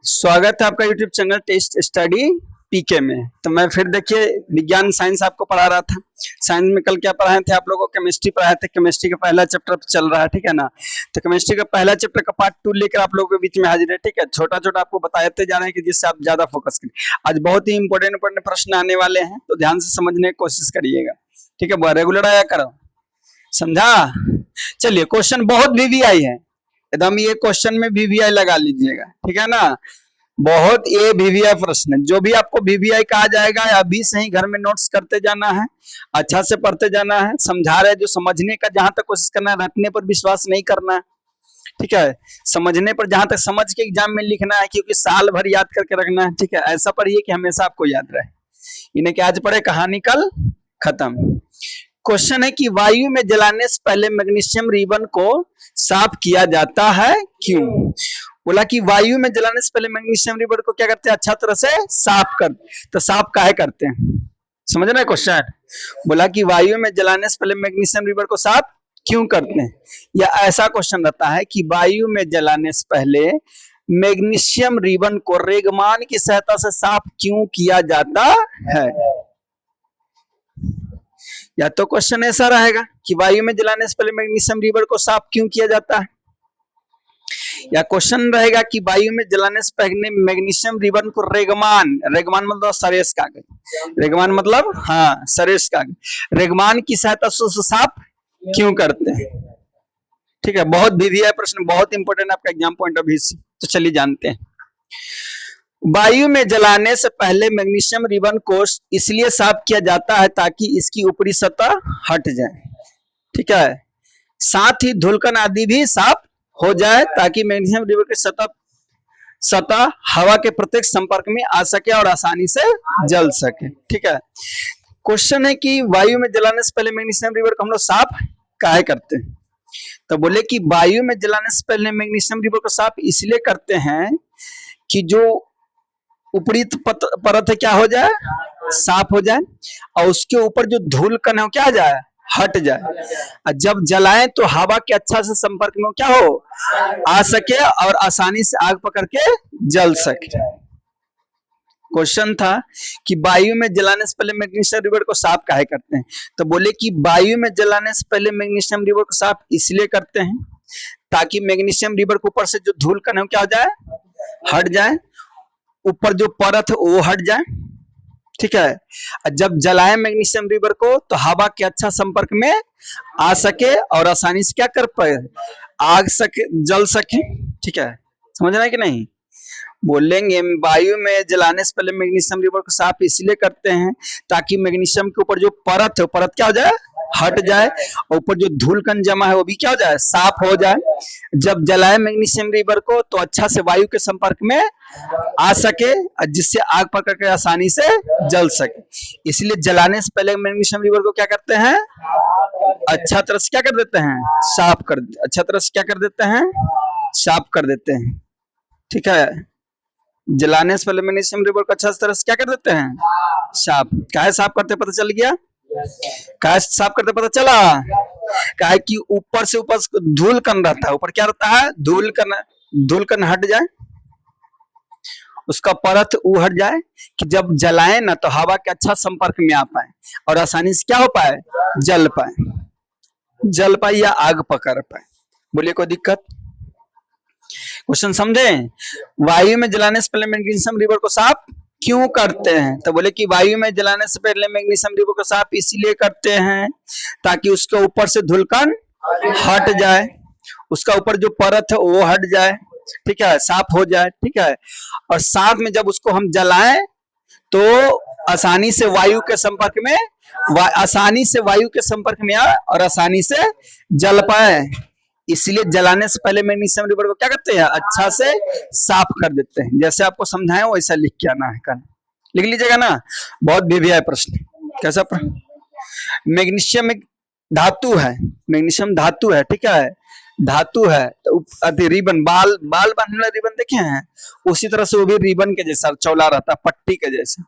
स्वागत है आपका यूट्यूब चैनल टेस्ट स्टडी पीके में। तो मैं फिर देखिए विज्ञान साइंस आपको पढ़ा रहा था। साइंस में कल क्या पढ़ाए थे आप लोगों को? केमिस्ट्री पढ़ाए थे। केमिस्ट्री का पहला चैप्टर चल रहा है, ठीक है ना। तो केमिस्ट्री का पहला चैप्टर का पार्ट 2 लेकर आप लोगों के बीच में हाजिर है, ठीक है। छोटा छोटा आपको बताते जा रहे हैं कि जिससे आप ज्यादा फोकस करें। आज बहुत ही इंपॉर्टेंट प्रश्न आने वाले हैं, तो ध्यान से समझने की कोशिश करिएगा, ठीक है। रेगुलर आया करो, समझा। चलिए, क्वेश्चन बहुत वीवीआई है एकदम, ये क्वेश्चन में वीवीआई लगा लीजिएगा, ठीक है ना। बहुत ये वीवीआई प्रश्न है, जो भी आपको वीवीआई कहा जाएगा अभी से ही घर में नोट्स करते जाना है, अच्छा से पढ़ते जाना है। समझा रहे जो समझने का जहां तक कोशिश करना है, रटने पर विश्वास नहीं करना है, ठीक है। समझने पर जहां तक समझ के एग्जाम में लिखना है, क्योंकि साल भर याद करके रखना है, ठीक है। ऐसा पढ़िए कि हमेशा आपको याद रहे। इन्हें कि आज पढ़े, कहानी कल खत्म। क्वेश्चन है कि वायु में जलाने से पहले मैग्नीशियम रिबन को साफ किया जाता है, क्यों? बोला कि वायु में जलाने से पहले मैग्नीशियम रिबन को क्या करते हैं? अच्छा तरह से साफ कर। तो साफ काहे करते हैं, समझ रहे क्वेश्चन? बोला कि वायु में जलाने से पहले मैग्नीशियम रिबन को साफ क्यों करते हैं, या ऐसा क्वेश्चन रहता है कि वायु में जलाने से पहले मैग्नीशियम रिबन को रेगमान की सहायता से साफ क्यों किया जाता है। या तो क्वेश्चन ऐसा रहेगा कि वायु में जलाने से पहले मैग्नीशियम रिबन को साफ क्यों किया जाता है, या क्वेश्चन रहेगा कि वायु में जलाने से पहले मैग्नीशियम रिबन को रेगमान, रेगमान मतलब सरेस कागज, रेगमान मतलब हाँ सरेस कागज, रेगमान की सहायता से साफ क्यों करते हैं, ठीक है। बहुत वीवीआई प्रश्न, बहुत इंपॉर्टेंट आपका एग्जाम पॉइंट ऑफ व्यू से। तो चलिए जानते हैं। वायु में जलाने से पहले मैग्नीशियम रिबन को इसलिए साफ किया जाता है ताकि इसकी ऊपरी सतह हट जाए, ठीक है। साथ ही धूलकण आदि भी साफ हो जाए ताकि मैग्नीशियम रिबन की सतह हवा के प्रत्यक्ष संपर्क में आ सके और आसानी से जल सके, ठीक है। क्वेश्चन है कि वायु में जलाने से पहले मैग्नीशियम रिबन को हम लोग साफ काहे करते हैं। तो बोले कि वायु में जलाने से पहले मैग्नीशियम रिबन को साफ इसलिए करते हैं कि जो ऊपरी परत है क्या हो जाए, साफ हो जाए, और उसके ऊपर जो धूल कण है क्या आ जाए, हट जाए। जब जलाएं तो हवा के अच्छा से संपर्क में क्या हो, आ सके और आसानी से आग पकड़ के जल सके। क्वेश्चन था कि वायु में जलाने से पहले मैग्नीशियम रिबन को साफ काहे करते हैं। तो बोले कि वायु में जलाने से पहले मैग्नीशियम रिबन को साफ इसलिए करते हैं ताकि मैग्नीशियम रिबन के ऊपर से जो धूल कण है क्या हो जाए, हट जाए, ऊपर जो परत है वो हट जाए, ठीक है। जब जलाएं मैग्नीशियम रिबन को तो हवा के अच्छा संपर्क में आ सके और आसानी से क्या कर पाए, आग सके, जल सके, ठीक है। समझ रहे हैं कि नहीं? बोलेंगे वायु में जलाने से पहले मैग्नीशियम रिबन को साफ इसलिए करते हैं ताकि मैग्नीशियम के ऊपर जो परत है, परत क्या हो जाए, हट जाए, और ऊपर जो धूल कण जमा है वो भी क्या हो जाए, साफ हो जाए। जब जलाए मैग्नीशियम रिबन को तो अच्छा से वायु के संपर्क में आ सके, जिससे आग पकड़ के आसानी से जल सके। इसलिए जलाने से पहले मैग्नीशियम रिबन को क्या करते हैं, अच्छा तरह से क्या कर देते हैं, साफ कर, अच्छा तरह से क्या कर देते हैं, साफ कर देते हैं, ठीक है। जलाने से पहले मैग्नीशियम रिबन को अच्छा तरह से क्या कर देते हैं, साफ। काहे साफ करते पता चल गया, काहे साफ करते पता चला, काहे कि ऊपर से ऊपर धूल कण रहता है, ऊपर क्या रहता है, धूल कण हट जाए, उसका परत वो हट जाए कि जब जलाएं ना तो हवा के अच्छा संपर्क में आ पाए और आसानी से क्या हो पाए, जल पाए या आग पकड़ पाए। बोलिए कोई दिक्कत? क्वेश्चन समझे? वायु में जलाने से पहले मैग्नीशियम रिबन को साफ क्यों करते हैं। तो बोले कि वायु में जलाने से पहले मैग्नीशियम रिबन को साफ इसलिए करते हैं ताकि उसके ऊपर से धूलकण हट जाए, उसका ऊपर जो परत है वो हट जाए, ठीक है, साफ हो जाए, ठीक है। और साथ में जब उसको हम जलाएं तो आसानी से वायु के संपर्क में आए और आसानी से जल पाए। इसलिए जलाने से पहले मैग्नीशियम रिबन को क्या करते हैं, अच्छा से साफ कर देते हैं। जैसे आपको समझाएं वैसा लिख के आना है, कल लिख लीजिएगा ना। बहुत वीवीआई प्रश्न। कैसा मैग्नीशियम एक धातु है, मैग्नीशियम धातु है, ठीक है, धातु है। तो रिबन, बाल बांधने वाला रिबन देखे हैं, उसी तरह से वो भी रिबन के जैसा चौला रहता है, पट्टी के जैसा।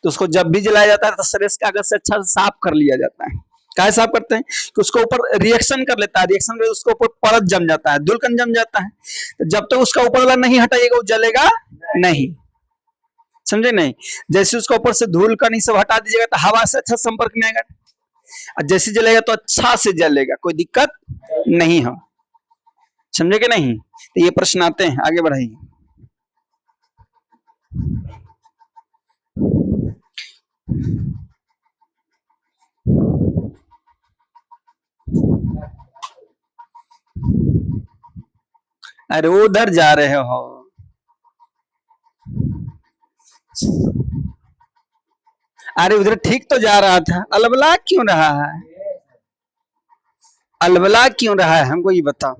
तो उसको जब भी जलाया जाता है तो सरेस कागज से अच्छा से साफ कर लिया जाता है, काहे साफ करते हैं कि उसके ऊपर रिएक्शन कर लेता है, रिएक्शन कर उसके ऊपर परत जम जाता है, धूलकण जम जाता है। तो जब तक उसका ऊपर वाला नहीं हटाइएगा वो जलेगा नहीं, समझे नहीं। जैसे उसके ऊपर से धूलकण सब हटा दीजिएगा तो हवा से अच्छा संपर्क में आएगा, और जैसे जलेगा तो अच्छा से जलेगा, कोई दिक्कत नहीं हो, समझे कि नहीं। तो ये प्रश्न आते हैं, आगे बढ़ाइए। अरे उधर जा रहे हो, अरे उधर ठीक तो जा रहा था, अलबला क्यों रहा है, अलबला क्यों रहा है, हमको ये बताओ।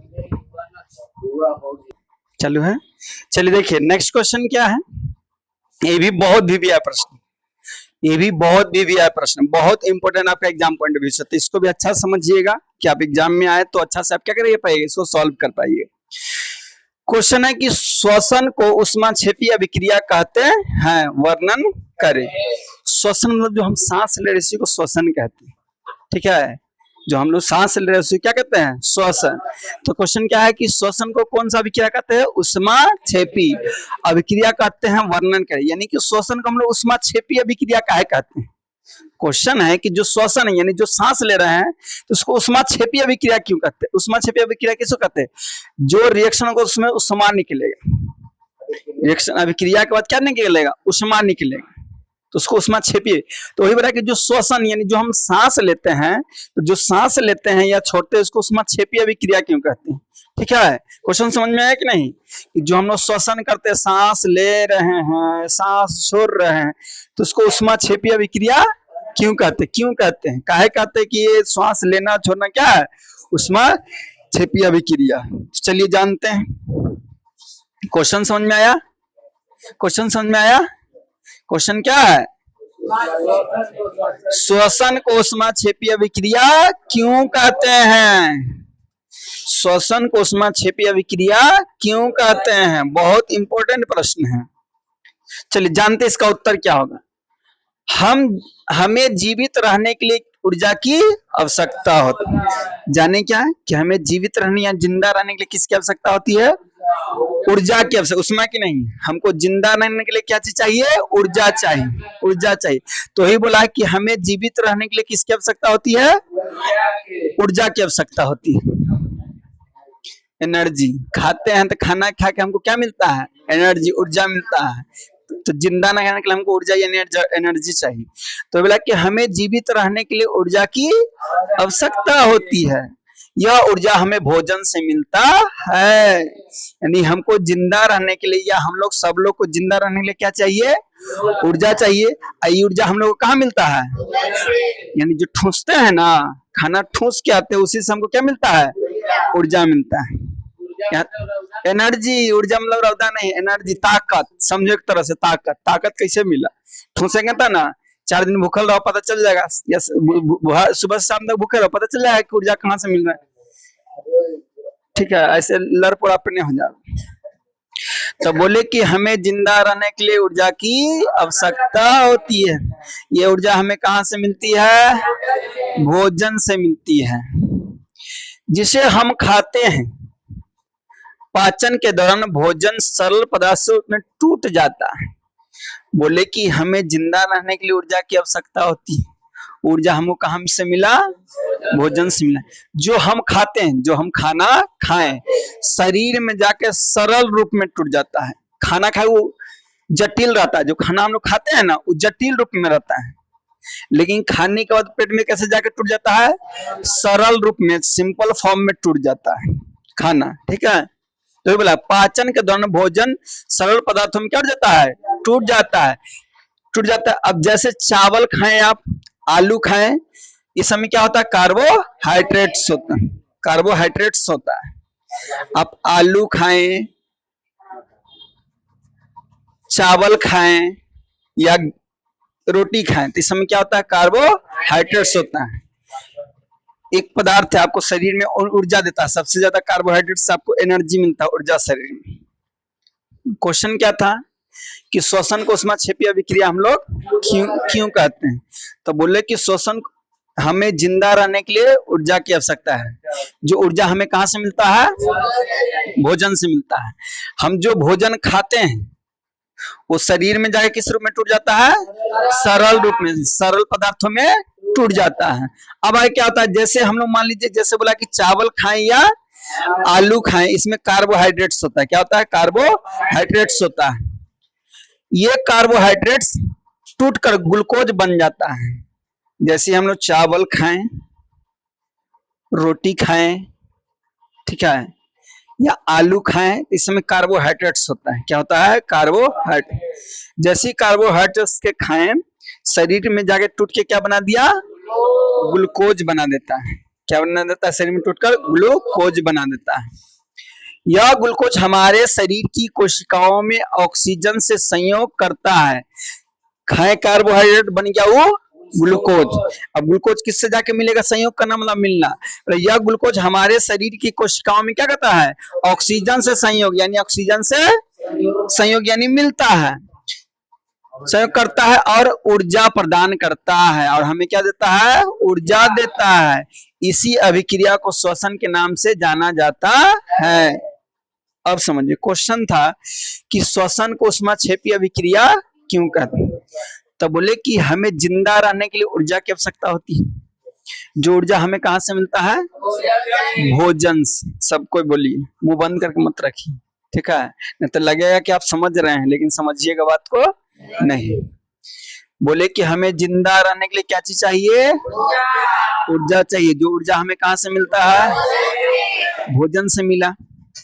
चलो है, चलिए देखिए नेक्स्ट क्वेश्चन क्या है। ये भी बहुत वीवीआई प्रश्न, ये भी बहुत वीवीआई प्रश्न, बहुत इंपॉर्टेंट आपका एग्जाम पॉइंट ऑफ व्यू से, तो इसको भी अच्छा समझिएगा कि आप एग्जाम में आए तो अच्छा से आप क्या करिए पाइए, इसको सॉल्व कर पाइए। क्वेश्चन है कि श्वसन को उष्माक्षेपी अभिक्रिया कहते हैं, वर्णन करें। श्वसन मतलब जो हम सांस ले रहे इसी को श्वसन कहते हैं, ठीक है, जो हम लोग सांस ले रहे उसे क्या कहते हैं, श्वसन। तो क्वेश्चन क्या है कि श्वसन को कौन सा अभिक्रिया कहते हैं, उष्माक्षेपी अभिक्रिया कहते हैं, वर्णन करें। यानी कि श्वसन को हम लोग उष्माक्षेपी अभिक्रिया काहे कहते हैं। क्वेश्चन है कि जो श्वसन है यानी जो सांस ले रहे हैं तो उसको उष्माक्षेपी अभिक्रिया क्यों कहते हैं, उष्माक्षेपी अभिक्रिया किसको कहते हैं, जो रिएक्शन होगा उसमें उष्मा निकलेगा, रिएक्शन अभिक्रिया के बाद क्या निकलेगा, उष्मा निकलेगा, तो उसको उष्माक्षेपी। तो वही बताया कि जो श्वसन यानी जो हम सांस लेते हैं, तो जो सांस लेते हैं या छोड़ते हैं उसको उष्माक्षेपी अभिक्रिया क्यों कहते हैं, ठीक है। क्वेश्चन समझ में आया कि नहीं, कि जो हम लोग श्वसन करते हैं, सांस ले रहे हैं, सांस छोड़ रहे हैं, तो उसको उष्माक्षेपी अभिक्रिया क्यों कहते हैं, क्यों कहते हैं, काहे कहते हैं कि ये श्वास लेना छोड़ना क्या है, उष्माक्षेपी अभिक्रिया। तो चलिए जानते हैं। क्वेश्चन समझ में आया, क्वेश्चन समझ में आया। क्वेश्चन क्या है, श्वसन को उष्माक्षेपी अभिक्रिया क्यों कहते हैं, श्वसन को उष्माक्षेपी अभिक्रिया क्यों कहते हैं, बहुत इंपॉर्टेंट प्रश्न है। चलिए जानते इसका उत्तर क्या होगा। हमें जीवित रहने के लिए ऊर्जा की आवश्यकता होती है। जाने क्या है कि हमें जीवित रहने या जिंदा रहने के लिए किसकी आवश्यकता होती है, ऊर्जा की आवश्यकता, उष्मा की नहीं। हमको जिंदा रहने के लिए क्या चीज चाहिए, ऊर्जा चाहिए, ऊर्जा चाहिए। तो ही बोला कि हमें जीवित रहने के लिए किसकी आवश्यकता होती है, ऊर्जा की आवश्यकता होती है। एनर्जी खाते हैं तो खाना खा के हमको क्या मिलता है, एनर्जी, ऊर्जा मिलता है। तो जिंदा न रहने के लिए हमको ऊर्जा या एनर्जी चाहिए। तो बोला कि हमें जीवित रहने के लिए ऊर्जा की आवश्यकता होती है, यह ऊर्जा हमें भोजन से मिलता है। यानी हमको जिंदा रहने के लिए या हम लोग सब लोग को जिंदा रहने के लिए क्या चाहिए, ऊर्जा चाहिए। ये ऊर्जा हम लोग को कहाँ मिलता है, यानी जो ठूसते हैं ना, खाना ठूस के आते हैं उसी से हमको क्या मिलता है, ऊर्जा मिलता है। एनर्जी, ऊर्जा मतलब रौदा नहीं, एनर्जी ताकत, समझो एक तरह से ताकत। ताकत कैसे मिला, ठूसेंगे था ना, 4 दिन भूखल रहो पता चल जाएगा, या सुबह से शाम तक भूखे रहो पता चल जाएगा कि ऊर्जा कहाँ से मिल रहा है, ठीक है। ऐसे लड़पोड़ा पे नहीं हो जाएगा। तो बोले कि हमें जिंदा रहने के लिए ऊर्जा की आवश्यकता होती है। ये ऊर्जा हमें कहाँ से मिलती है, भोजन से मिलती है, जिसे हम खाते हैं। पाचन के दौरान भोजन सरल पदार्थों में टूट जाता है। बोले कि हमें जिंदा रहने के लिए ऊर्जा की आवश्यकता होती है। ऊर्जा हमको कहाँ से मिला, भोजन से मिला। जो हम खाते हैं, जो हम खाना खाएं, शरीर में जाके सरल रूप में टूट जाता है। खाना खाए वो जटिल रहता है, जो खाना हम लोग खाते हैं ना वो जटिल रूप में रहता है, लेकिन खाने के बाद पेट में कैसे जाके टूट जाता है, सरल रूप में, सिंपल फॉर्म में टूट जाता है खाना, ठीक है। तो बोला पाचन के दौरान भोजन सरल पदार्थों में क्या हो जाता है, टूट जाता है, टूट जाता है। अब जैसे चावल खाएं आप, आलू खाएं, इस समय क्या होता है, कार्बोहाइड्रेट्स होता है, कार्बोहाइड्रेट्स होता है। आप आलू खाएं, चावल खाएं या रोटी खाएं, तो इस समय क्या होता है, कार्बोहाइड्रेट्स होता है। एक पदार्थ है आपको शरीर में ऊर्जा देता है, सबसे ज्यादा कार्बोहाइड्रेट से आपको एनर्जी मिलता है, ऊर्जा शरीर में। क्वेश्चन क्या था कि श्वसन को उष्माक्षेपी अभिक्रिया हम लोग क्यों कहते हैं। तो बोले कि श्वसन हमें जिंदा रहने के लिए ऊर्जा की आवश्यकता है। जो ऊर्जा हमें कहाँ से मिलता है? भोजन से मिलता है। हम जो भोजन खाते हैं वो शरीर में जाके किस रूप में टूट जाता है? सरल रूप में, सरल पदार्थों में टूट जाता है। अब आगे क्या होता है, जैसे हम लोग मान लीजिए जैसे बोला कि चावल खाएं या आलू खाएं, इसमें कार्बोहाइड्रेट्स होता है। क्या होता है? कार्बोहाइड्रेट्स होता है। ये कार्बोहाइड्रेट्स टूटकर ग्लूकोज बन जाता है। जैसे हम लोग चावल खाएं, रोटी खाएं, ठीक है, या आलू खाएं, इसमें कार्बोहाइड्रेट्स होता है। क्या होता है? कार्बोहाइड्रेट। जैसे कार्बोहाइड्रेट्स के खाएं, शरीर में जाके टूट के क्या बना दिया? ग्लूकोज बना देता है। क्या बना देता है? शरीर में टूटकर ग्लूकोज बना देता है। यह ग्लूकोज हमारे शरीर की कोशिकाओं में ऑक्सीजन से संयोग करता है। खाए कार्बोहाइड्रेट, बन गया वो ग्लूकोज। अब ग्लूकोज किससे जाके मिलेगा? संयोग करना मतलब मिलना। यह ग्लूकोज हमारे शरीर की कोशिकाओं में क्या करता है? ऑक्सीजन से संयोग, यानी ऑक्सीजन से संयोग यानी मिलता है, संयोग करता है और ऊर्जा प्रदान करता है। और हमें क्या देता है? ऊर्जा देता है। इसी अभिक्रिया को श्वसन के नाम से जाना जाता है। अब समझिए, क्वेश्चन था कि श्वसन को ऊष्माक्षेपी अभिक्रिया क्यों कहते हैं? तो बोले कि हमें जिंदा रहने के लिए ऊर्जा की आवश्यकता होती है। जो ऊर्जा हमें कहां से मिलता है? भोजन से। सब कोई बोलिए, मुंह बंद करके मत रखिए, ठीक है, नहीं तो लगेगा कि आप समझ रहे हैं लेकिन समझिएगा बात को नहीं। बोले कि हमें जिंदा रहने के लिए क्या चीज चाहिए? ऊर्जा चाहिए। जो ऊर्जा हमें कहां से मिलता है? भोजन से मिला,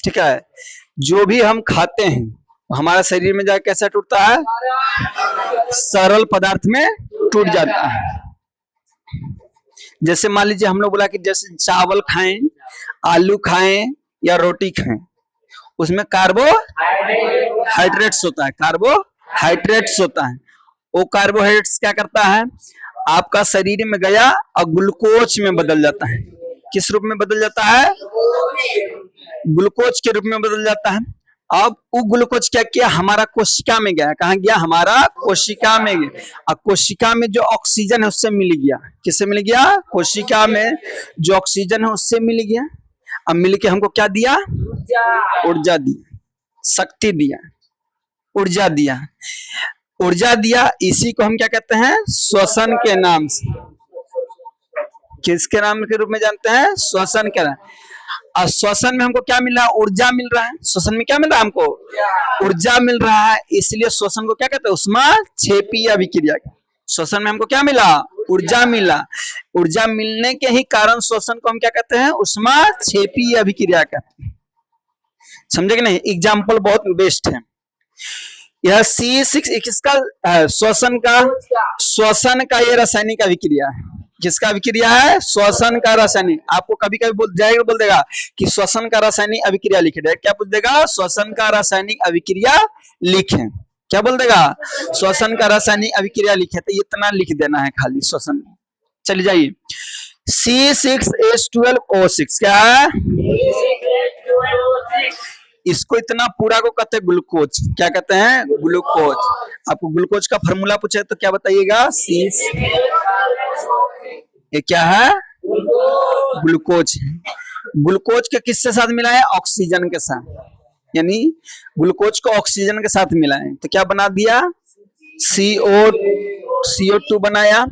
ठीक है। जो भी हम खाते हैं हमारा शरीर में जाकर कैसा टूटता है? सरल पदार्थ में टूट जाता है। जैसे मान लीजिए हम लोग बोला कि जैसे चावल खाएं, आलू खाएं या रोटी खाएं, उसमें कार्बोहाइड्रेट्स होता है। कार्बोहाइड्रेट्स होता है। वो कार्बोहाइड्रेट्स क्या करता है? आपका शरीर में गया और ग्लूकोज में बदल जाता है। किस रूप में बदल जाता है? ग्लूकोज के रूप में बदल जाता है। अब वो ग्लूकोज क्या किया? हमारा कोशिका में गया। कहाँ गया? हमारा कोशिका में गया। और कोशिका में जो ऑक्सीजन है उससे मिल गया। किससे मिल गया? कोशिका में जो ऑक्सीजन है उससे मिल गया। अब मिल के हमको क्या दिया? ऊर्जा दिया, शक्ति दिया, ऊर्जा दिया, ऊर्जा दिया। इसी को हम क्या कहते हैं? श्वसन के नाम से। किसके नाम के रूप में जानते हैं? श्वसन के नाम। और श्वसन में हमको क्या मिल रहा है? ऊर्जा मिल रहा है। श्वसन में क्या मिल रहा है? हमको ऊर्जा मिल रहा है। इसलिए श्वसन को क्या कहते हैं? ऊष्माक्षेपी अभिक्रिया। श्वसन में हमको क्या मिला? ऊर्जा मिला। ऊर्जा मिलने के ही कारण श्वसन को हम क्या कहते हैं? ऊष्माक्षेपी अभिक्रिया कहते हैं। समझे कि नहीं? एग्जाम्पल बहुत बेस्ट है। यह C6 किसका? श्वसन का ये रासायनिक अभिक्रिया है। किसका अभिक्रिया है? श्वसन का रासायनिक। आपको कभी कभी बोल देगा कि श्वसन का रासायनिक अभिक्रिया लिखे। डायरेक्ट क्या पूछ देगा? श्वसन का रासायनिक अभिक्रिया लिखे। क्या बोल देगा? श्वसन का रासायनिक अभिक्रिया लिखे। तो इतना लिख देना है खाली श्वसन। चलिए जाइए, C6H12O6 क्या है? इसको इतना पूरा को कहते हैं ग्लूकोज। क्या कहते हैं? ग्लूकोज। आपको ग्लूकोज का फॉर्मूला पूछे तो क्या बताइएगा? ये क्या है? ग्लूकोज। ग्लूकोज के किसके साथ मिला है? ऑक्सीजन के साथ। यानी ग्लूकोज को ऑक्सीजन के साथ मिला है तो क्या बना दिया? CO2 बनाया,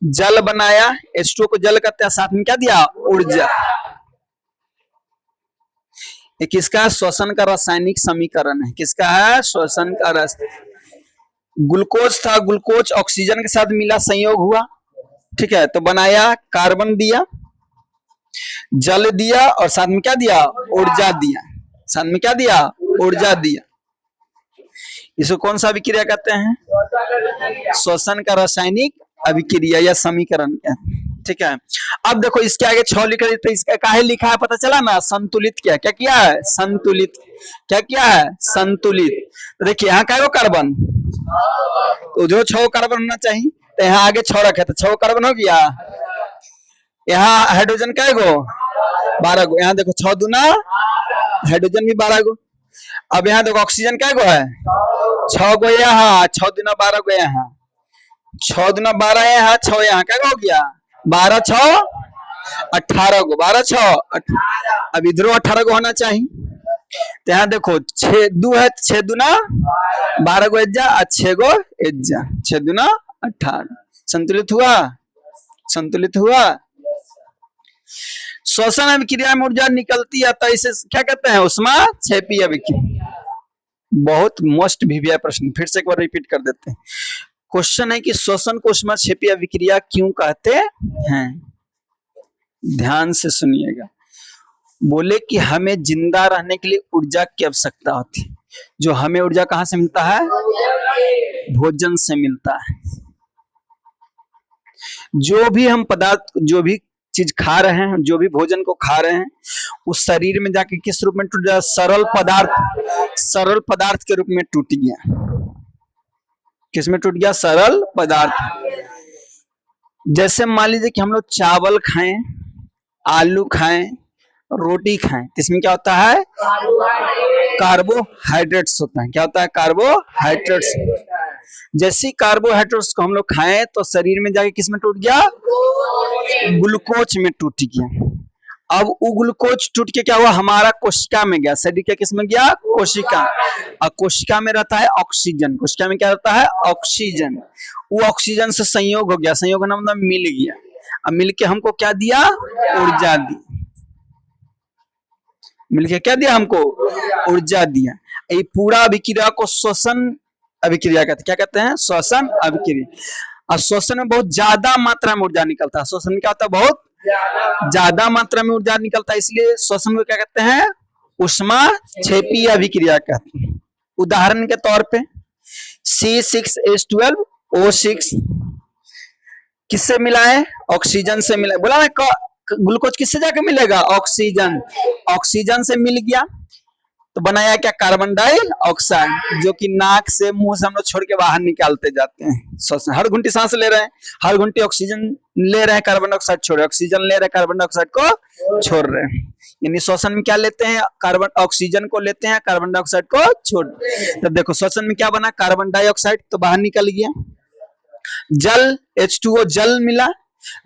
जल बनाया। H2O को जल कहते हैं, साथ में क्या दिया? ऊर्जा। ये किसका? श्वसन का रासायनिक समीकरण है। किसका है? श्वसन का रासायनिक। ग्लूकोज था, ग्लूकोज ऑक्सीजन के साथ मिला, संयोग हुआ, ठीक है, तो बनाया, कार्बन दिया, जल दिया और साथ में क्या दिया? ऊर्जा दिया। साथ में क्या दिया? ऊर्जा दिया। इसको कौन सा अभिक्रिया कहते हैं? श्वसन का रासायनिक अभिक्रिया या समीकरण कहते हैं, ठीक है। अब देखो इसके आगे 6 लिखा है तो इसका काहे लिखा है पता चला ना? संतुलित किया। क्या किया है? संतुलित। क्या किया है? संतुलित। तो देखिए यहाँ क्या कार्बन, तो जो 6 कार्बन होना चाहिए तो यहाँ आगे 6 रखे तो 6 कार्बन हो गया। यहाँ हाइड्रोजन क्या गो? 12 गो। यहाँ देखो 6 दूना हाइड्रोजन भी 12 गो। अब यहाँ देखो ऑक्सीजन क्या गो है? 6 गो यहाँ, 6 दूना 12 गो यहाँ, 6 दूना 12 यहाँ, 6 यहाँ क्या हो गया? 12 6 18 को, 12 6 अब इधरों 18 को होना चाहिए। तो यहाँ देखो 6 2 है, 6 दूना 12 को एज्जा और 6 को एज्जा, 6 दूना 18। संतुलित हुआ, संतुलित हुआ। श्वसन अभिक्रिया में ऊर्जा निकलती है तो इसे क्या कहते हैं? ऊष्माक्षेपीय अभिक्रिया। बहुत मोस्ट वीवीआई प्रश्न, फिर से एक बार रिपीट कर देते हैं। क्वेश्चन है कि श्वसन को ऊष्माक्षेपीय अभिक्रिया क्यों कहते हैं? ध्यान से सुनिएगा। बोले कि हमें जिंदा रहने के लिए ऊर्जा की आवश्यकता होती है। जो हमें ऊर्जा कहां से मिलता है? भोजन से मिलता है। जो भी हम पदार्थ, जो भी चीज खा रहे हैं, जो भी भोजन को खा रहे हैं, उस शरीर में जाके किस रूप में टूट जाए? सरल पदार्थ, सरल पदार्थ के रूप में टूट गया। किस में टूट गया? सरल पदार्थ। जैसे मान लीजिए कि हम लोग चावल खाएं, आलू खाएं, रोटी खाएं, इसमें क्या होता है? कार्बोहाइड्रेट्स होता है। क्या होता है? कार्बोहाइड्रेट्स। जैसे कार्बोहाइड्रेट्स को हम लोग खाएं तो शरीर में जाके किस में टूट गया? ग्लूकोज में टूट गया। अब वो ग्लूकोज टूट के क्या हुआ? हमारा कोशिका में गया। शरीर के किस में गया? कोशिका। और कोशिका में रहता है ऑक्सीजन। कोशिका में क्या रहता है? ऑक्सीजन। वो ऑक्सीजन से संयोग हो गया। संयोग होना मतलब मिल गया। अब मिलके हमको क्या दिया? ऊर्जा दी। मिलके क्या दिया हमको? ऊर्जा दिया। ये पूरा अभिक्रिया को श्वसन अभिक्रिया कहते हैं। क्या कहते हैं? श्वसन अभिक्रिया। और श्वसन में बहुत ज्यादा मात्रा में ऊर्जा निकलता है। श्वसन में क्या होता है? बहुत ज्यादा मात्रा में ऊर्जा निकलता है, इसलिए श्वसन को क्या कहते हैं? ऊष्माक्षेपीय अभिक्रिया कहते हैं। उदाहरण के तौर पे C6H12O6 किससे मिला है? ऑक्सीजन से मिला। बोला ना ग्लूकोज किससे जाके मिलेगा? ऑक्सीजन। ऑक्सीजन से मिल गया तो बनाया क्या? कार्बन डाइऑक्साइड, जो कि नाक से मुंह से हम लोग छोड़ के बाहर निकालते जाते हैं। हर घंटी सांस ले रहे हैं, हर घंटी ऑक्सीजन ले रहे हैं, कार्बन डाइऑक्साइड छोड़ रहे हैं, ऑक्सीजन ले रहे हैं, कार्बन डाइऑक्साइड को छोड़ रहे हैं। यानी श्वसन में क्या लेते हैं? कार्बन ऑक्सीजन को लेते हैं, कार्बन डाइऑक्साइड को छोड़। तब देखो श्वसन में क्या बना? कार्बन डाइऑक्साइड तो बाहर निकल गया। जल H2O जल मिला,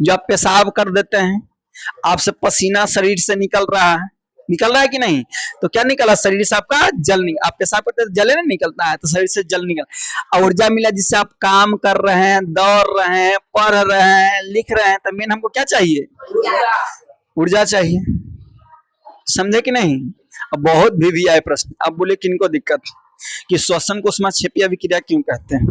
जो आप पेशाब कर देते हैं, आपसे पसीना शरीर से निकल रहा है, निकल रहा है कि नहीं? तो क्या निकला? शरीर से आपका जल निकल। आप पेशाब करते तो जल नहीं निकलता है, तो शरीर से जल निकल। ऊर्जा मिला जिससे आप काम कर रहे हैं, दौड़ रहे हैं, पढ़ रहे हैं, लिख रहे हैं। तो मेन हमको क्या चाहिए? ऊर्जा चाहिए। समझे कि नहीं? अब बहुत वीवीआई प्रश्न। अब बोले किनको दिक्कत कि श्वसन को ऊष्माक्षेपीय अभिक्रिया क्यों कहते हैं?